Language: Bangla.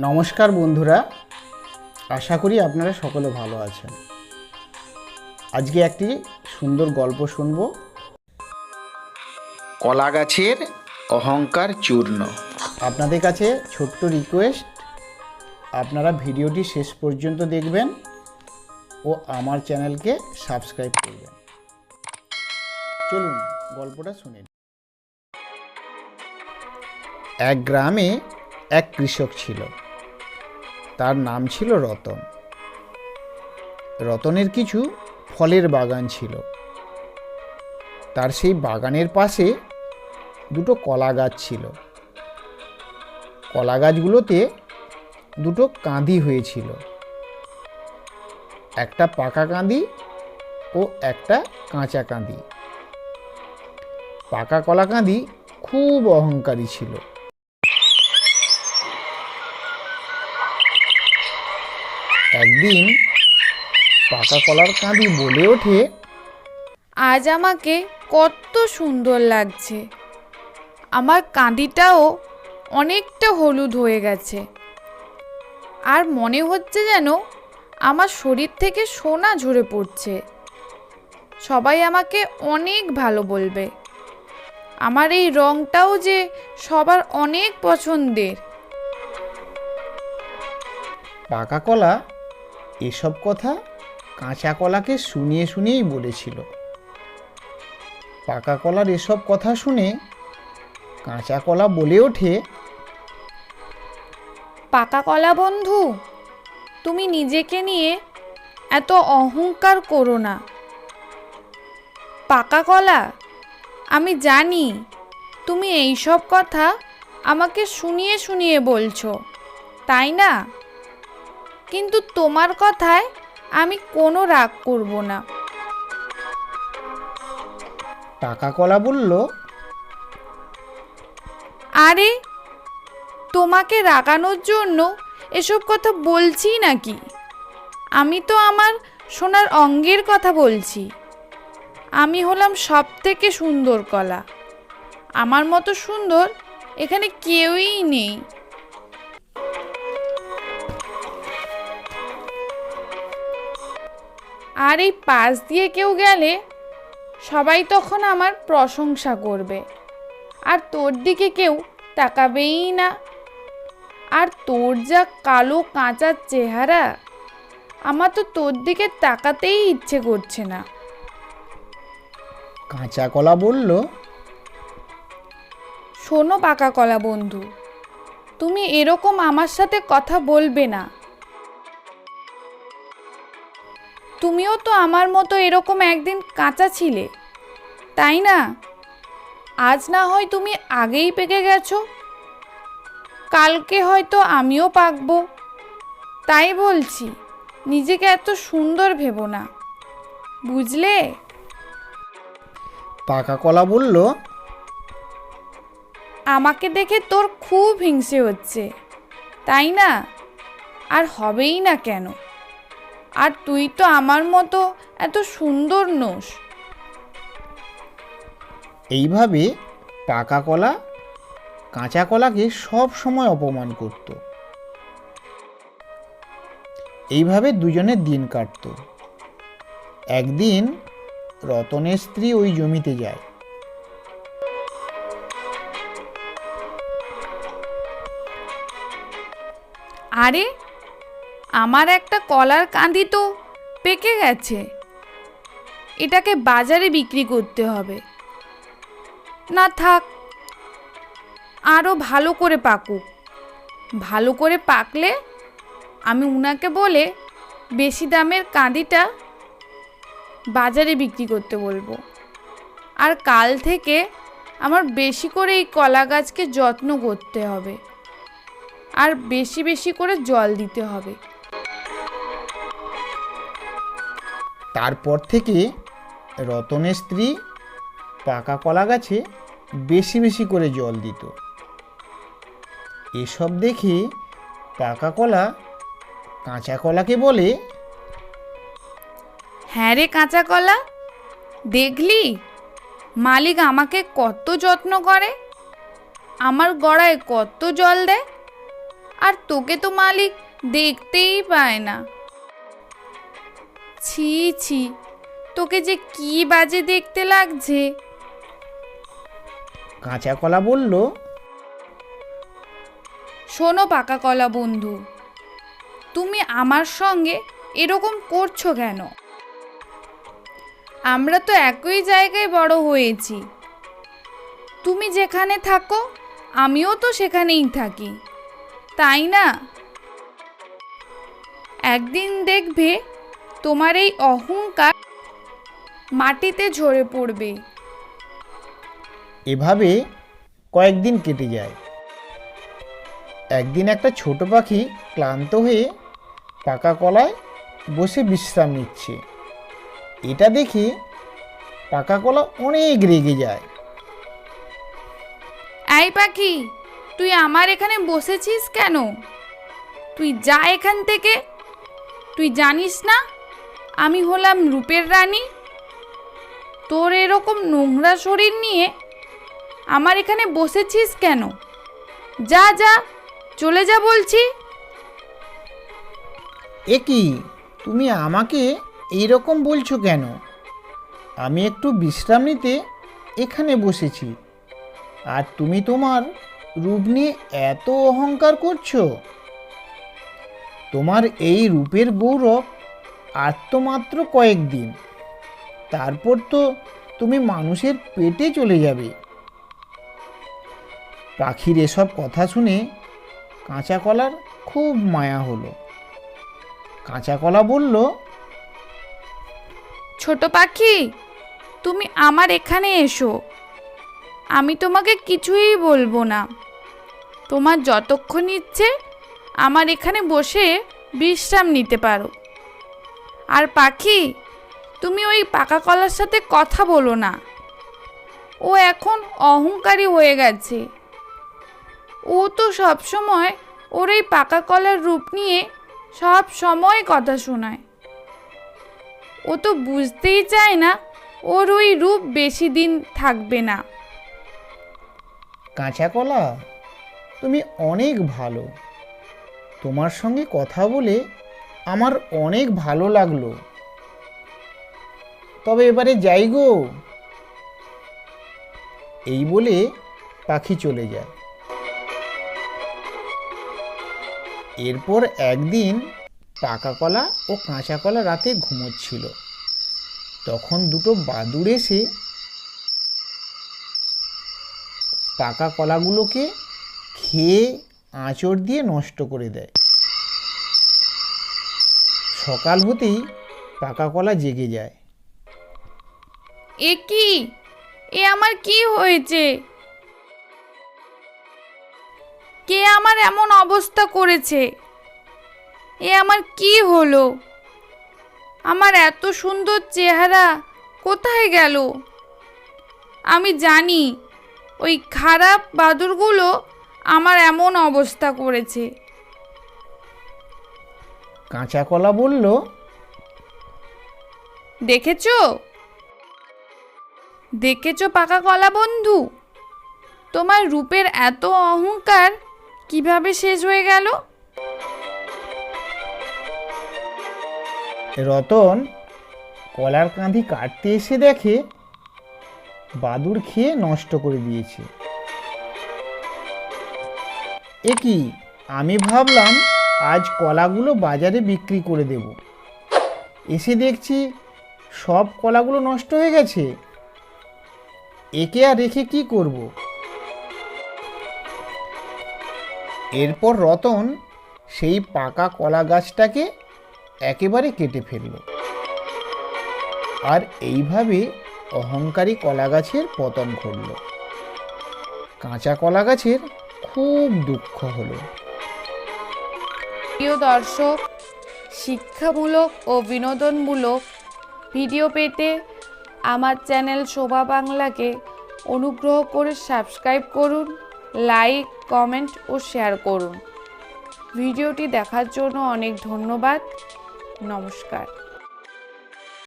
নমস্কার বন্ধুরা, আশা করি আপনারা সকলে ভালো আছেন। আজকে একটি সুন্দর গল্প শুনব। কলা গাছের অহংকার চূর্ণ। আপনাদের কাছে ছোট্ট রিকোয়েস্ট, আপনারা ভিডিওটি শেষ পর্যন্ত দেখবেন ও আমার চ্যানেলকে সাবস্ক্রাইব করবেন। চলুন গল্পটা শুনে নিই। এক গ্রামে এক কৃষক ছিল। তার নাম ছিল রতন। রতনের কিছু ফলের বাগান ছিল। তার সেই বাগানের পাশে দুটো কলা গাছ ছিল। কলা গাছগুলোতে দুটো কাঁদি হয়েছিল, একটা পাকা কাঁদি ও একটা কাঁচা কাঁদি। পাকা কলা কাঁদি খুব অহংকারী ছিল। একদিন পাকা কলার কাঁদি বলে ওঠে, আজ আমাকে কত সুন্দর লাগছে। আমার কাঁদিটাও অনেকটা হলুদ হয়ে গেছে, আর মনে হচ্ছে যেন আমার শরীর থেকে সোনা ঝরে পড়ছে। সবাই আমাকে অনেক ভালো বলবে। আমার এই রংটাও যে সবার অনেক পছন্দের। পাকা কলা এসব কথা কাঁচা কলাকে শুনিয়ে শুনিয়েই বলেছিল। পাকা কলার এসব কথা শুনে কাঁচা কলা বলে ওঠে, পাকা কলা বন্ধু, তুমি নিজেকে নিয়ে এত অহংকার করো না। পাকা কলা, আমি জানি তুমি এইসব কথা আমাকে শুনিয়ে শুনিয়ে বলছো, তাই না? কিন্তু তোমার কথায় আমি কোনো রাগ করব না। পাকা কলা বলল, আরে, তোমাকে রাগানোর জন্য এসব কথা বলছি নাকি? আমি তো আমার সোনার অঙ্গের কথা বলছি। আমি হলাম সব থেকে সুন্দর কলা। আমার মতো সুন্দর এখানে কেউই নেই। আর এই পাশ দিয়ে কেউ গেলে সবাই তখন আমার প্রশংসা করবে, আর তোর দিকে কেউ তাকাবেই না। আর তোর যা কালো কাঁচা চেহারা, আমার তো তোর দিকে তাকাতেই ইচ্ছে করছে না। কাঁচা কলা বলল, শোনো পাকা কলা বন্ধু, তুমি এরকম আমার সাথে কথা বলবে না। তুমিও তো আমার মতো এরকম একদিন কাঁচা ছিলে, তাই না? আজ না হয় তুমি আগেই পেকে গেছো, কালকে হয়তো আমিও পাকবো। তাই বলছি, নিজেকে এত সুন্দর ভেবো না, বুঝলে? পাকা কলা বলল, আমাকে দেখে তোর খুব হিংসে হচ্ছে, তাই না? আর হবেই না কেন? আর তুই তো আমার মতো এত সুন্দর নোস। এইভাবে পাকা কলা কাঁচা কলাকে সব সময় অপমান করত। এইভাবে দুজনের দিন কাটত। একদিন রতনের স্ত্রী ওই জমিতে যায়। আরে, আমার একটা কলার কাঁদি তো পেকে গেছে। এটাকে বাজারে বিক্রি করতে হবে। না থাক, আরও ভালো করে পাকুক। ভালো করে পাকলে আমি উনাকে বলে বেশি দামের কাঁদিটা বাজারে বিক্রি করতে বলবো। আর কাল থেকে আমার বেশি করে এই কলা গাছকে যত্ন করতে হবে, আর বেশি বেশি করে জল দিতে হবে। তারপর থেকে রতনের স্ত্রী পাকা কলা গাছে বেশি বেশি করে জল দিত। এসব দেখে পাকা কলা কাঁচা কলাকে বলে, হ্যাঁ রে কাঁচা কলা, দেখলি মালিক আমাকে কত যত্ন করে, আমার গড়ায় কত জল দেয়। আর তোকে তো মালিক দেখতেই পায় না। ছি ছি, তোকে যে কি বাজে দেখতে লাগছে। কাঁচা কলা বলল, শোনো পাকা কলা বন্ধু, তুমি আমার সঙ্গে এরকম করছো কেন? আমরা তো একই জায়গায় বড় হয়েছি। তুমি যেখানে থাকো আমিও তো সেখানেই থাকি, তাই না? একদিন দেখবে তোমার এই অহংকার মাটিতে ঝরে পড়বে। এভাবে কয়েকদিন কেটে যায়। একদিন একটা ছোট পাখি ক্লান্ত হয়ে পাকা কলায় বসে বিশ্রাম নিচ্ছে। এটা দেখে পাকা কলা অনেক রেগে যায়। এই পাখি, তুই আমার এখানে বসেছিস কেন? তুই যা এখান থেকে। তুই জানিস না আমি হলাম রূপের রানী? তোর এরকম নোংরা শরীর নিয়ে আমার এখানে বসেছিস কেন? যা যা, চলে যা বলছি। এ কি, তুমি আমাকে এইরকম বলছো কেন? আমি একটু বিশ্রাম নিতে এখানে বসেছি, আর তুমি তোমার রূপ নিয়ে এত অহংকার করছো। তোমার এই রূপের গৌরব আর তো মাত্র কয়েকদিন, তারপর তো তুমি মানুষের পেটে চলে যাবে। পাখির এসব কথা শুনে কাঁচা কলার খুব মায়া হলো। কাঁচা কলা বলল, ছোট পাখি, তুমি আমার এখানে এসো, আমি তোমাকে কিছুই বলবো না। তোমার যতক্ষণ ইচ্ছে আমার এখানে বসে বিশ্রাম নিতে পারো। আর পাখি, তুমি ওই পাকা কলার সাথে কথা বলো না। ও এখন অহংকারী হয়ে গেছে। ও তো সবসময় ওর এই পাকা কলার রূপ নিয়ে সব সময় কথা শোনায়। ও তো বুঝতেই চায় না ওর ওই রূপ বেশি দিন থাকবে না। কাঁচা কলা, তুমি অনেক ভালো। তোমার সঙ্গে কথা বলে আমার অনেক ভালো লাগলো। তবে এবারে যাই গো। এই বলে পাখি চলে যায়। এরপর একদিন পাকা কলা ও কাঁচা কলা রাতে ঘুমোচ্ছিল। তখন দুটো বাদুড় এসে পাকা কলাগুলোকে খেয়ে আঁচড় দিয়ে নষ্ট করে দেয়। সকাল হতেই পাকা কলা জেগে যায়। এ কি, এ আমার কি হয়েছে? কে আমার এমন অবস্থা করেছে? এ আমার কি হলো? আমার এত সুন্দর চেহারা কোথায় গেল? আমি জানি ওই খারাপ বাদুড়গুলো আমার এমন অবস্থা করেছে। কাঁচা কলা বলল, দেখেছো দেখেছো পাকা কলা বন্ধু, তোমার রূপের এত অহংকার কিভাবে শেষ হয়ে গেল? রতন কলার কাঁধি কাটতে এসে দেখে বাদুড় খেয়ে নষ্ট করে দিয়েছে। এ কি, আমি ভাবলাম আজ কলাগুলো বাজারে বিক্রি করে দেব, এসে দেখছি সব কলাগুলো নষ্ট হয়ে গেছে। একে আর রেখে কি করব? এরপর রতন সেই পাকা কলা গাছটাকে একেবারে কেটে ফেলল। আর এইভাবে অহংকারী কলা গাছের পতন ঘটল। কাঁচা কলা গাছের খুব দুঃখ হলো। প্রিয় দর্শক, শিক্ষামূলক ও বিনোদনমূলক ভিডিও পেতে আমার চ্যানেল শোভা বাংলাকে অনুগ্রহ করে সাবস্ক্রাইব করুন, লাইক, কমেন্ট ও শেয়ার করুন। ভিডিওটি দেখার জন্য অনেক ধন্যবাদ। নমস্কার।